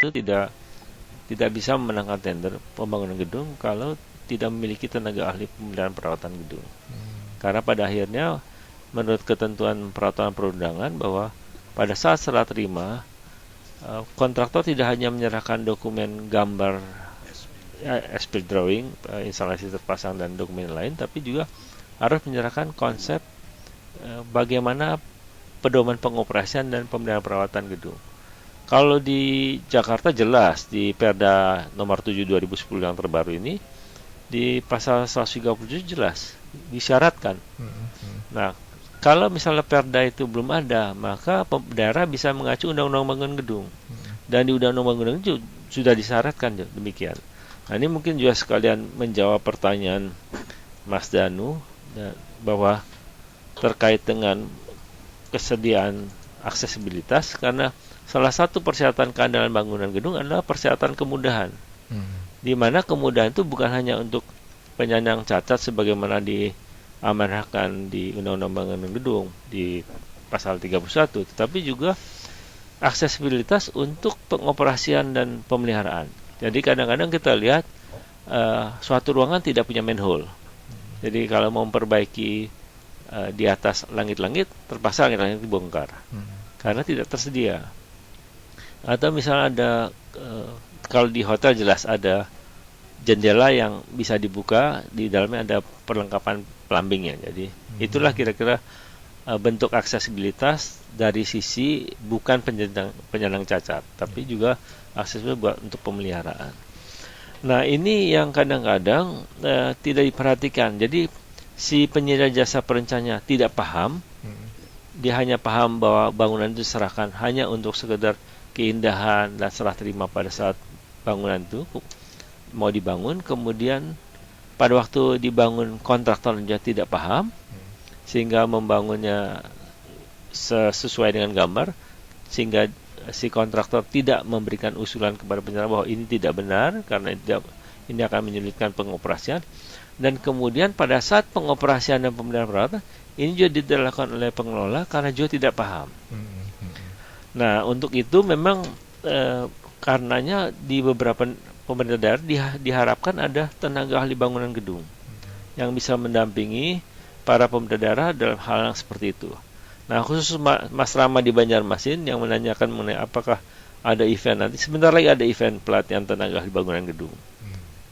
itu tidak bisa memenangkan tender pembangunan gedung kalau tidak memiliki tenaga ahli pemeliharaan perawatan gedung. Karena pada akhirnya menurut ketentuan peraturan perundangan bahwa pada saat serah terima kontraktor tidak hanya menyerahkan dokumen gambar as-built drawing, instalasi terpasang dan dokumen lain, tapi juga harus menyerahkan konsep bagaimana pedoman pengoperasian dan pemeliharaan perawatan gedung. Kalau di Jakarta jelas di Perda nomor 7 2010 yang terbaru ini di pasal 137 jelas disyaratkan. Nah, kalau misalnya Perda itu belum ada, maka daerah bisa mengacu Undang-Undang Bangunan Gedung. Dan di Undang-Undang Bangunan Gedung sudah disyaratkan demikian. Nah, ini mungkin juga sekalian menjawab pertanyaan Mas Danu bahwa terkait dengan kesediaan aksesibilitas, karena salah satu persyaratan keandalan bangunan gedung adalah persyaratan kemudahan. Di mana kemudahan itu bukan hanya untuk penyandang cacat sebagaimana diamanahkan di Undang-Undang Bangunan Gedung di pasal 31, tetapi juga aksesibilitas untuk pengoperasian dan pemeliharaan. Jadi kadang-kadang kita lihat suatu ruangan tidak punya manhole. Jadi kalau mau memperbaiki di atas langit-langit, terpaksa langit-langit dibongkar karena tidak tersedia. Atau misalnya ada kalau di hotel jelas ada jendela yang bisa dibuka, di dalamnya ada perlengkapan plumbingnya. Jadi itulah kira-kira bentuk aksesibilitas dari sisi bukan penyandang cacat, tapi juga aksesibilitas buat untuk pemeliharaan. Nah, ini yang kadang-kadang tidak diperhatikan. Jadi si penyedia jasa perencana tidak paham. Dia hanya paham bahwa bangunan itu diserahkan hanya untuk sekedar keindahan dan serah terima pada saat bangunan itu mau dibangun. Kemudian pada waktu dibangun kontraktor juga tidak paham, sehingga membangunnya sesuai dengan gambar, sehingga si kontraktor tidak memberikan usulan kepada penyelenggara bahwa ini tidak benar karena ini akan menyulitkan pengoperasian. Dan kemudian pada saat pengoperasian dan pemeliharaan perawatan ini juga dilakukan oleh pengelola karena juga tidak paham. Nah, untuk itu memang karenanya di beberapa pemerintah daerah diharapkan ada tenaga ahli bangunan gedung yang bisa mendampingi para pemerintah daerah dalam hal yang seperti itu. Nah, khusus Mas Rama di Banjarmasin yang menanyakan mengenai apakah ada event nanti. Sebentar lagi ada event pelatihan tenaga ahli bangunan gedung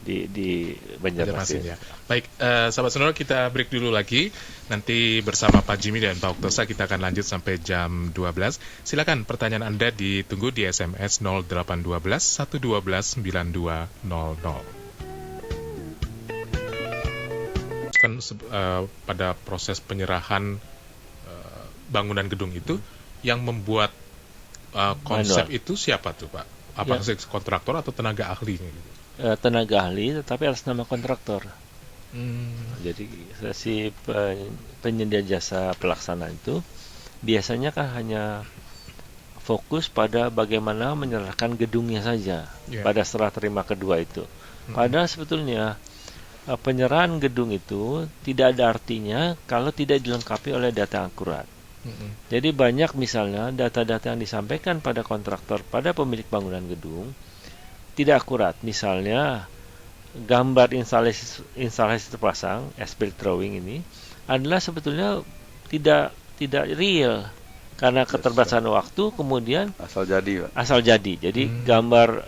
di Banjarmasin. Ya. Baik, sahabat sonora, kita break dulu lagi. Nanti bersama Pak Jimmy dan Pak Oktosa kita akan lanjut sampai jam 12. Silakan pertanyaan Anda ditunggu di SMS 0812 112 9200. Kan pada proses penyerahan bangunan gedung itu yang membuat konsep itu siapa tuh, Pak? Apakah kontraktor atau tenaga ahli? Tenaga ahli, tetapi atas nama kontraktor. Jadi si penyedia jasa pelaksana itu biasanya kan hanya fokus pada bagaimana menyerahkan gedungnya saja pada serah terima kedua itu. Padahal sebetulnya penyerahan gedung itu tidak ada artinya kalau tidak dilengkapi oleh data yang akurat. Jadi banyak misalnya data-data yang disampaikan pada kontraktor, pada pemilik bangunan gedung tidak akurat. Misalnya gambar instalasi terpasang as-built drawing ini adalah sebetulnya tidak real karena keterbatasan waktu, kemudian asal jadi, Pak. Asal jadi. Jadi gambar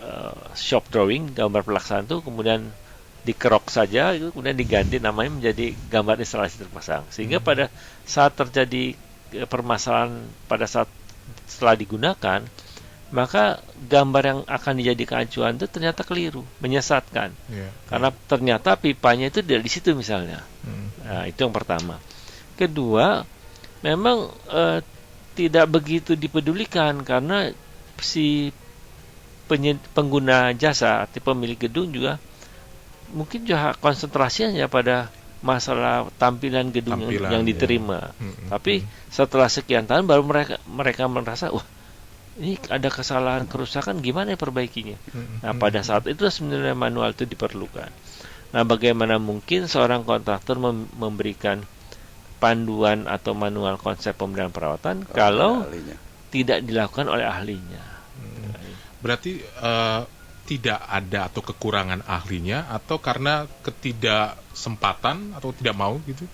shop drawing, gambar pelaksanaan itu kemudian dikerok saja, itu kemudian diganti namanya menjadi gambar instalasi terpasang. Sehingga pada saat terjadi permasalahan pada saat setelah digunakan, maka gambar yang akan dijadikan acuan itu ternyata keliru, menyesatkan. Karena ternyata pipanya itu tidak di situ misalnya. Nah, itu yang pertama. Kedua, memang tidak begitu dipedulikan karena si pengguna jasa atau pemilik gedung juga mungkin juga konsentrasinya pada masalah tampilan gedung yang diterima. Tapi setelah sekian tahun baru mereka merasa, wah, ini ada kesalahan kerusakan, gimana ya perbaikinya? Nah, pada saat itu sebenarnya manual itu diperlukan. Nah, bagaimana mungkin seorang kontraktor memberikan panduan atau manual konsep pemeliharaan perawatan kalau tidak dilakukan oleh ahlinya? Berarti tidak ada atau kekurangan ahlinya atau karena ketidaksempatan atau tidak mau gitu?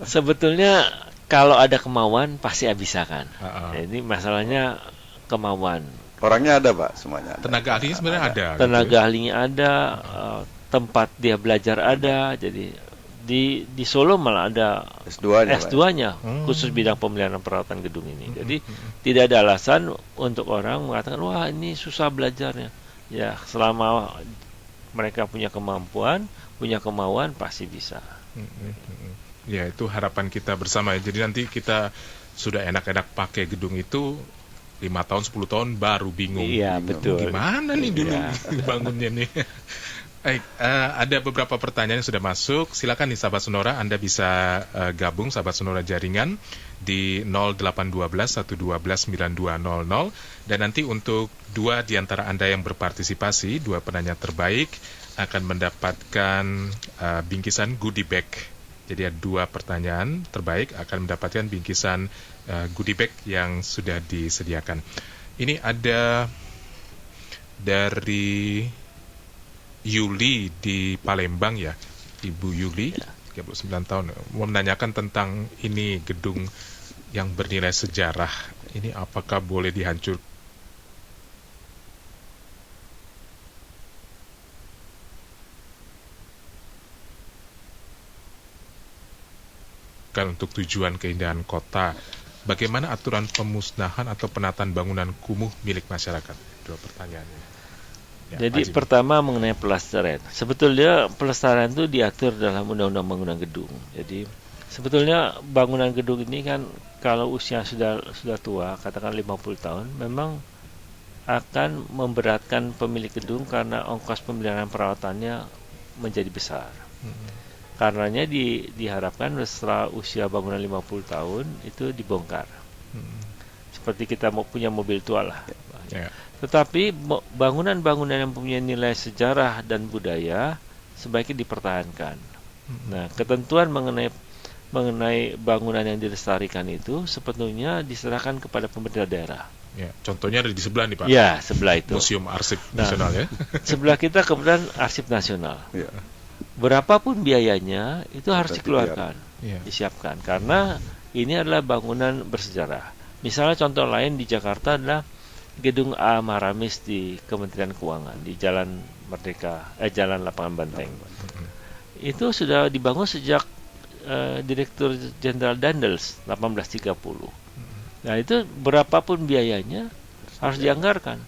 Sebetulnya kalau ada kemauan pasti bisa kan. Uh-uh. Jadi masalahnya kemauan. Orangnya ada Pak, semuanya ada. Tenaga ahlinya sebenarnya ada. Tenaga gitu ya? ahlinya ada, tempat dia belajar ada. Jadi di Solo malah ada S2-nya, Pak. S2-nya khusus bidang pemeliharaan perawatan gedung ini. Jadi tidak ada alasan untuk orang mengatakan wah ini susah belajarnya. Ya selama mereka punya kemampuan, punya kemauan pasti bisa. Ya itu harapan kita bersama ya. Jadi nanti kita sudah enak-enak pakai gedung itu 5 tahun, 10 tahun baru bingung. Iya betul. Gimana nih dulu Iya. bangunnya nih. Baik, ada beberapa pertanyaan yang sudah masuk. Silakan nih sahabat Sonora, Anda bisa gabung sahabat Sonora jaringan di 0812 112 9200 dan nanti untuk 2 di antara Anda yang berpartisipasi, 2 penanya terbaik akan mendapatkan bingkisan goodie bag. Jadi ada 2 pertanyaan terbaik akan mendapatkan bingkisan goodie bag yang sudah disediakan. Ini ada dari Yuli di Palembang ya, Ibu Yuli, 39 tahun, mau menanyakan tentang ini gedung yang bernilai sejarah. Ini apakah boleh dihancurkan untuk tujuan keindahan kota? Bagaimana aturan pemusnahan atau penataan bangunan kumuh milik masyarakat? 2 pertanyaannya. Ya, Jadi Pak Jimmy. pertama mengenai pelestarian. Sebetulnya pelestarian itu diatur dalam Undang-Undang Bangunan Gedung. Jadi sebetulnya bangunan gedung ini kan kalau usia sudah tua, katakan 50 tahun, memang akan memberatkan pemilik gedung karena ongkos pemeliharaan perawatannya menjadi besar. Karenanya diharapkan setelah usia bangunan 50 tahun itu dibongkar. Seperti kita mau punya mobil tua lah. Ya. Tetapi bangunan-bangunan yang punya nilai sejarah dan budaya sebaiknya dipertahankan. Nah, ketentuan mengenai bangunan yang dilestarikan itu sebetulnya diserahkan kepada pemerintah daerah. Ya, contohnya ada di sebelah nih Pak. Ya, sebelah itu. Museum Arsip Nasional ya. Sebelah kita kemudian Arsip Nasional. Ya. Berapapun biayanya itu harus Berarti dikeluarkan, Iya. disiapkan karena ini adalah bangunan bersejarah. Misalnya contoh lain di Jakarta adalah Gedung A Maramis di Kementerian Keuangan di Jalan Merdeka, Jalan Lapangan Banteng. Itu sudah dibangun sejak Direktur Jenderal Dandels 1830. Nah itu berapapun biayanya harus dianggarkan.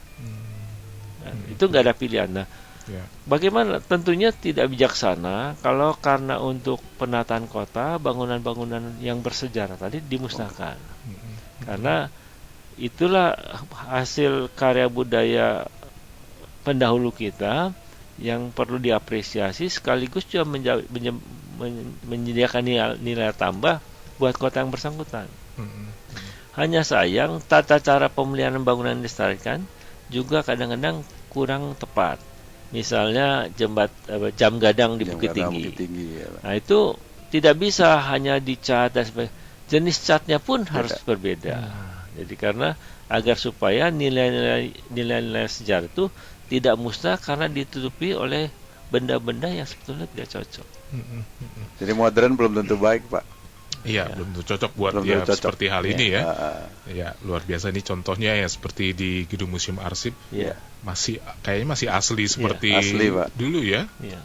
Nah, itu nggak ada pilihan. Nah, Ya. bagaimana? Tentunya tidak bijaksana kalau karena untuk penataan kota bangunan-bangunan yang bersejarah tadi dimusnahkan. Karena itulah hasil karya budaya pendahulu kita yang perlu diapresiasi sekaligus juga menyediakan nilai tambah buat kota yang bersangkutan. Hanya sayang tata cara pemeliharaan bangunan yang dilestarikan juga kadang-kadang kurang tepat. Misalnya jam gadang di Bukit Tinggi. Ya, Pak. Nah itu tidak bisa hanya dicat dan sebagainya. Jenis catnya pun harus berbeda. Jadi karena agar supaya nilai-nilai sejarah itu tidak musnah karena ditutupi oleh benda-benda yang sebetulnya tidak cocok. Jadi modern belum tentu baik, Pak. Iya, belum tentu cocok buat Belum ya tentu cocok. seperti hal ini ya. Ah, Ya, luar biasa ini contohnya ya seperti di Gedung Museum Arsip. Iya. Kayaknya masih asli seperti asli, Pak. dulu ya. Iya.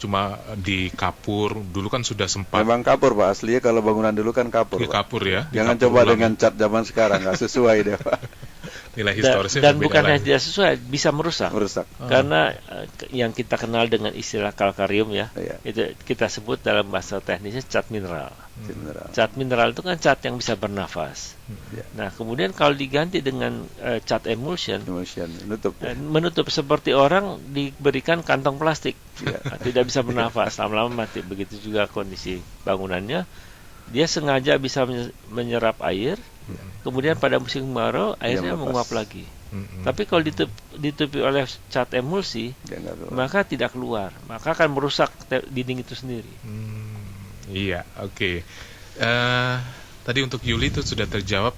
Cuma di kapur, dulu kan sudah sempat memang kapur, Pak. Aslinya kalau bangunan dulu kan kapur, di Pak. kapur ya. Jangan Di kapur coba ulang. dengan cat zaman sekarang, nggak sesuai deh, Pak. Nilai Dan historisnya berbeda bukan hanya lagi. tidak sesuai, bisa merusak. Merusak. Karena yang kita kenal dengan istilah kalkarium ya, Iya. itu kita sebut dalam bahasa teknisnya cat mineral. Mineral. Cat mineral itu kan cat yang bisa bernafas. Ya. Nah, kemudian kalau diganti dengan cat emulsion, Emulsion, nutup. menutup seperti orang diberikan kantong plastik, Ya. tidak bisa bernafas, lama-lama mati. Begitu juga kondisi bangunannya, dia sengaja bisa menyerap air, kemudian pada musim kemarau airnya melepas. menguap lagi. Tapi kalau ditutupi oleh cat emulsi, Dia nggak keluar. maka tidak keluar, maka akan merusak dinding itu sendiri. Iya, oke. Tadi untuk Yuli itu sudah terjawab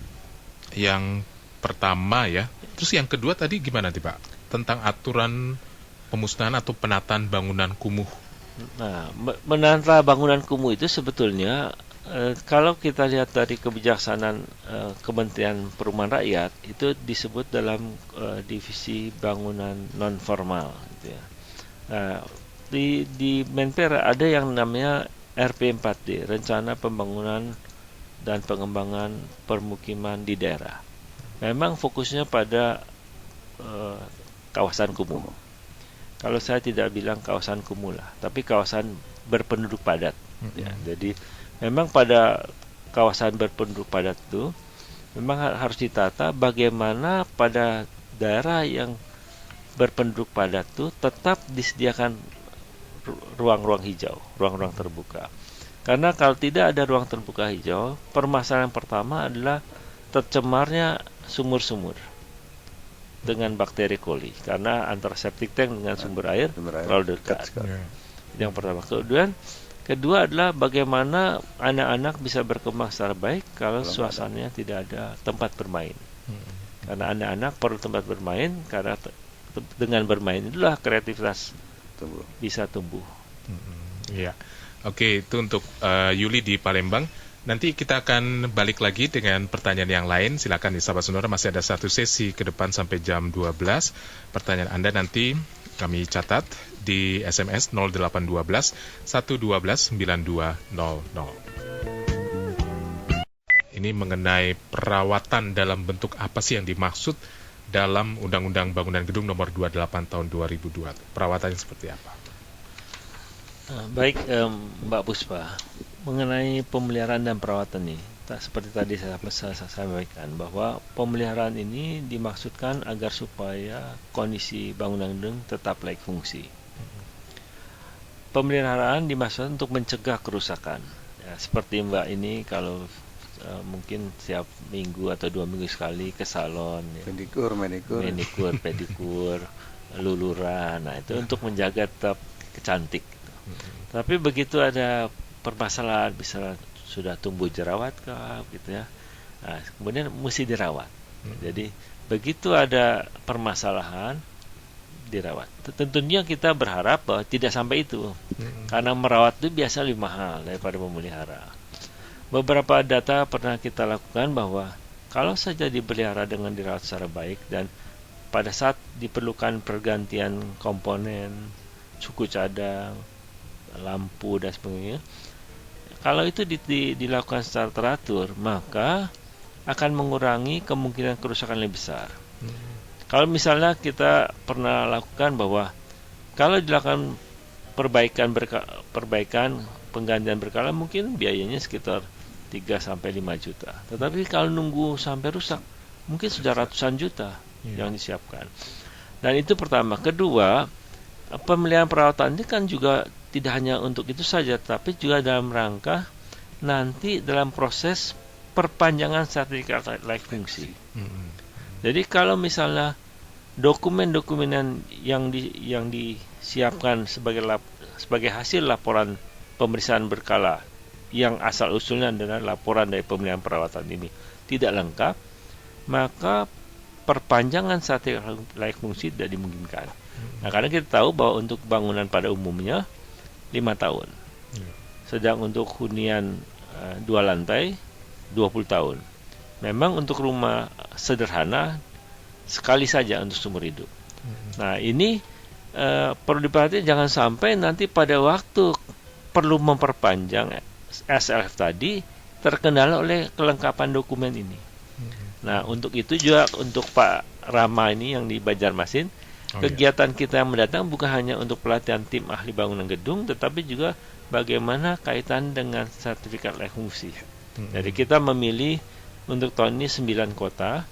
yang pertama ya. Terus yang kedua tadi gimana nih Pak? Tentang aturan pemusnahan atau penataan bangunan kumuh. Nah, menata bangunan kumuh itu sebetulnya kalau kita lihat dari kebijaksanaan Kementerian Perumahan Rakyat itu disebut dalam divisi bangunan non formal gitu ya. Nah, di Menper ada yang namanya RP4D, Rencana Pembangunan dan Pengembangan Permukiman di Daerah. Memang fokusnya pada kawasan kumuh. Kalau saya tidak bilang kawasan kumuh lah, tapi kawasan berpenduduk padat. Ya, jadi memang pada kawasan berpenduduk padat itu memang harus ditata bagaimana pada daerah yang berpenduduk padat itu tetap disediakan ruang-ruang hijau, ruang-ruang terbuka. Karena kalau tidak ada ruang terbuka hijau, permasalahan pertama adalah tercemarnya sumur-sumur dengan bakteri coli, karena antara septic tank dengan sumber air terlalu dekat. Yang pertama. Kedua adalah bagaimana anak-anak bisa berkembang secara baik kalau suasananya tidak ada tempat bermain. Karena anak-anak perlu tempat bermain, karena dengan bermain itulah kreativitas bisa tumbuh. Iya. Oke, itu untuk Yuli di Palembang. Nanti kita akan balik lagi dengan pertanyaan yang lain. Silakan di Sahabat Sonora, masih ada satu sesi ke depan sampai jam 12. Pertanyaan Anda nanti kami catat di SMS 0812 112 9200. Ini mengenai perawatan dalam bentuk apa sih yang dimaksud dalam Undang-Undang Bangunan Gedung Nomor 28 Tahun 2002. Perawatannya seperti apa? Baik, Mbak Puspa. Mengenai pemeliharaan dan perawatan nih, seperti tadi saya sampaikan bahwa pemeliharaan ini dimaksudkan agar supaya kondisi bangunan gedung tetap layak fungsi. Pemeliharaan dimaksudkan untuk mencegah kerusakan. Ya, seperti Mbak ini kalau mungkin setiap minggu atau 2 minggu sekali ke salon, ya. Manikur, pedikur, luluran. Nah, itu untuk menjaga tetap cantik. Tapi begitu ada permasalahan, misalnya sudah tumbuh jerawat kah, gitu ya. Nah, kemudian mesti dirawat. Jadi begitu ada permasalahan, dirawat. Tentunya kita berharap bahwa tidak sampai itu, karena merawat itu biasa lebih mahal daripada memelihara. Beberapa data pernah kita lakukan bahwa kalau saja dipelihara dengan dirawat secara baik dan pada saat diperlukan pergantian komponen, suku cadang, lampu dan sebagainya, kalau itu dilakukan secara teratur, maka akan mengurangi kemungkinan kerusakan lebih besar. Kalau misalnya kita pernah lakukan bahwa kalau dilakukan perbaikan penggantian berkala, mungkin biayanya sekitar 3-5 juta. Tetapi kalau nunggu sampai rusak, mungkin sudah ratusan juta yang disiapkan. Dan itu pertama. Kedua, pemeliharaan perawatan ini kan juga tidak hanya untuk itu saja, tapi juga dalam rangka nanti dalam proses perpanjangan sertifikat layak fungsi. Jadi kalau misalnya dokumen-dokumen yang disiapkan sebagai hasil laporan pemeriksaan berkala yang asal usulnya adalah laporan dari pemeliharaan perawatan ini tidak lengkap, maka perpanjangan sertifikat layak fungsi tidak dimungkinkan. Nah, karena kita tahu bahwa untuk bangunan pada umumnya 5 tahun. Sedang untuk hunian 2 lantai 20 tahun. Memang untuk rumah sederhana sekali saja untuk seumur hidup. Nah, ini perlu diperhatikan, jangan sampai nanti pada waktu perlu memperpanjang SLF tadi terkendala oleh kelengkapan dokumen ini. Nah, untuk itu juga untuk Pak Rama ini yang di Banjarmasin, kegiatan kita yang mendatang bukan hanya untuk pelatihan tim ahli bangunan gedung, tetapi juga bagaimana kaitan dengan sertifikat layak fungsi. Jadi kita memilih untuk tahun ini 9 kota,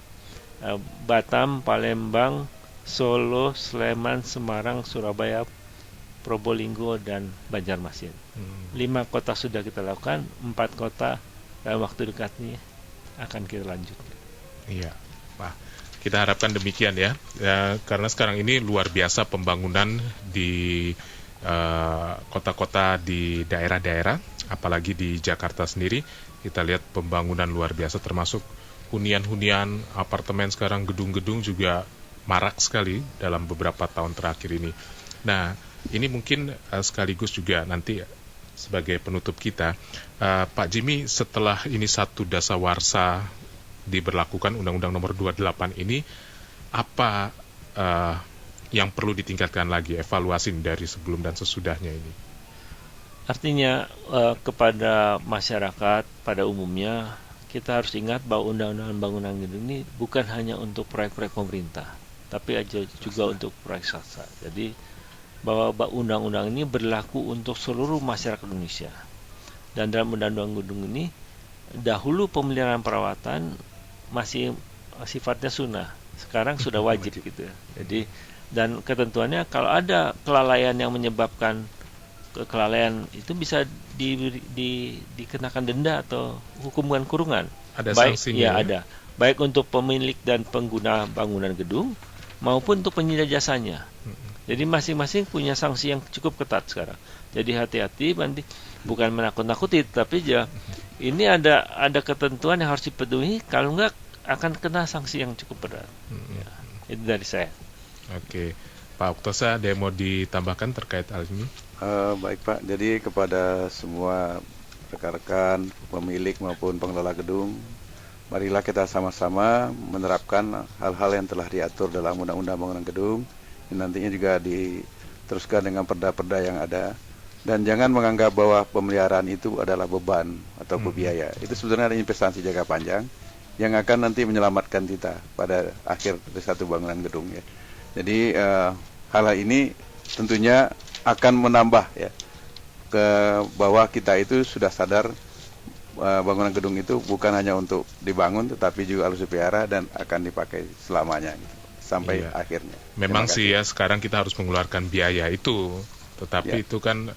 Batam, Palembang, Solo, Sleman, Semarang, Surabaya, Probolinggo, dan Banjarmasin. 5 kota sudah kita lakukan, 4 kota dalam waktu dekat ini akan kita lanjutkan. Iya, Pak. Kita harapkan demikian ya, karena sekarang ini luar biasa pembangunan di kota-kota di daerah-daerah, apalagi di Jakarta sendiri. Kita lihat pembangunan luar biasa, termasuk hunian-hunian apartemen sekarang, gedung-gedung juga marak sekali dalam beberapa tahun terakhir ini. Nah, ini mungkin sekaligus juga nanti sebagai penutup kita, Pak Jimmy, setelah ini satu dasawarsa diberlakukan Undang-Undang Nomor 28 ini, apa yang perlu ditingkatkan lagi evaluasi dari sebelum dan sesudahnya ini? Artinya kepada masyarakat pada umumnya kita harus ingat bahwa Undang-Undang Bangunan Gedung ini bukan hanya untuk proyek-proyek pemerintah, tapi juga untuk proyek swasta. Jadi bahwa undang-undang ini berlaku untuk seluruh masyarakat Indonesia. Dan dalam Undang-Undang Gedung ini dahulu pemeliharaan perawatan masih sifatnya sunnah, sekarang sudah wajib gitu ya. Jadi dan ketentuannya kalau ada kelalaian yang menyebabkan kelalaian itu bisa dikenakan denda atau hukuman kurungan. Ada baik, sanksinya ya, ada. Baik untuk pemilik dan pengguna bangunan gedung maupun untuk penyedia jasanya. Jadi masing-masing punya sanksi yang cukup ketat sekarang. Jadi hati-hati, nanti bukan menakut-nakuti, tapi ini ada ketentuan yang harus dipenuhi, kalau enggak akan kena sanksi yang cukup berat. Ya, itu dari saya. Oke, Pak Oktosa, ada yang mau ditambahkan terkait hal ini? Baik Pak, jadi kepada semua rekan-rekan, pemilik maupun pengelola gedung, marilah kita sama-sama menerapkan hal-hal yang telah diatur dalam Undang-Undang Bangunan Gedung, yang nantinya juga diteruskan dengan perda-perda yang ada. Dan jangan menganggap bahwa pemeliharaan itu adalah beban atau biaya. Itu sebenarnya ada investasi jangka panjang yang akan nanti menyelamatkan kita pada akhir dari satu bangunan gedung ya. Jadi hal ini tentunya akan menambah ya ke bahwa kita itu sudah sadar bangunan gedung itu bukan hanya untuk dibangun tetapi juga harus dipelihara dan akan dipakai selamanya gitu, sampai akhirnya. Memang sih ya sekarang kita harus mengeluarkan biaya itu, tetapi itu kan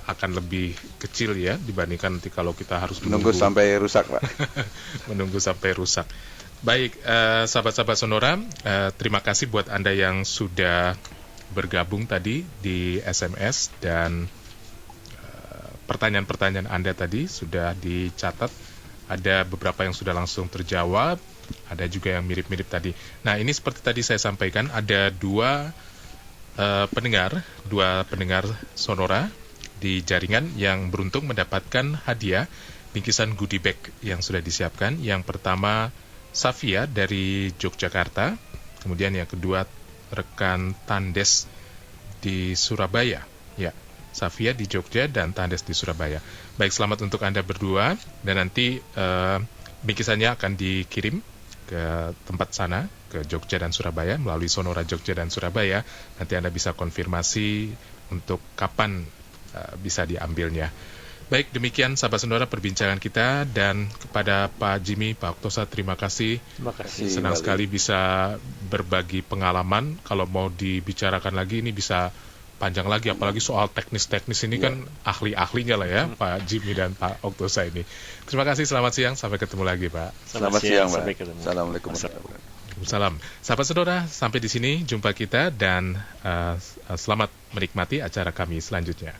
akan lebih kecil ya dibandingkan nanti kalau kita harus menunggu sampai rusak Pak. Menunggu sampai rusak. Baik, sahabat-sahabat Sonora, terima kasih buat Anda yang sudah bergabung tadi di SMS, dan pertanyaan-pertanyaan Anda tadi sudah dicatat. Ada beberapa yang sudah langsung terjawab, ada juga yang mirip-mirip tadi. Nah, ini seperti tadi saya sampaikan, ada dua pendengar Sonora di jaringan yang beruntung mendapatkan hadiah bingkisan goodie bag yang sudah disiapkan. Yang pertama Safia dari Yogyakarta, kemudian yang kedua rekan Tandes di Surabaya. Ya, Safia di Jogja dan Tandes di Surabaya. Baik, selamat untuk Anda berdua, dan nanti bingkisannya akan dikirim ke tempat sana, ke Jogja dan Surabaya, melalui Sonora Jogja dan Surabaya. Nanti Anda bisa konfirmasi untuk kapan bisa diambilnya. Baik, demikian sahabat Sonora perbincangan kita, dan kepada Pak Jimmy, Pak Oktosa, terima kasih. Terima kasih. Senang sekali bisa berbagi pengalaman. Kalau mau dibicarakan lagi ini bisa panjang lagi, apalagi soal teknis-teknis ini kan ahli-ahlinya lah ya, Pak Jimmy dan Pak Oktosa ini. Terima kasih, selamat siang, sampai ketemu lagi Pak. Selamat siang Pak. Sampai ketemu. Assalamualaikum. Salam. Sahabat Sonora, sampai di sini jumpa kita, dan selamat menikmati acara kami selanjutnya.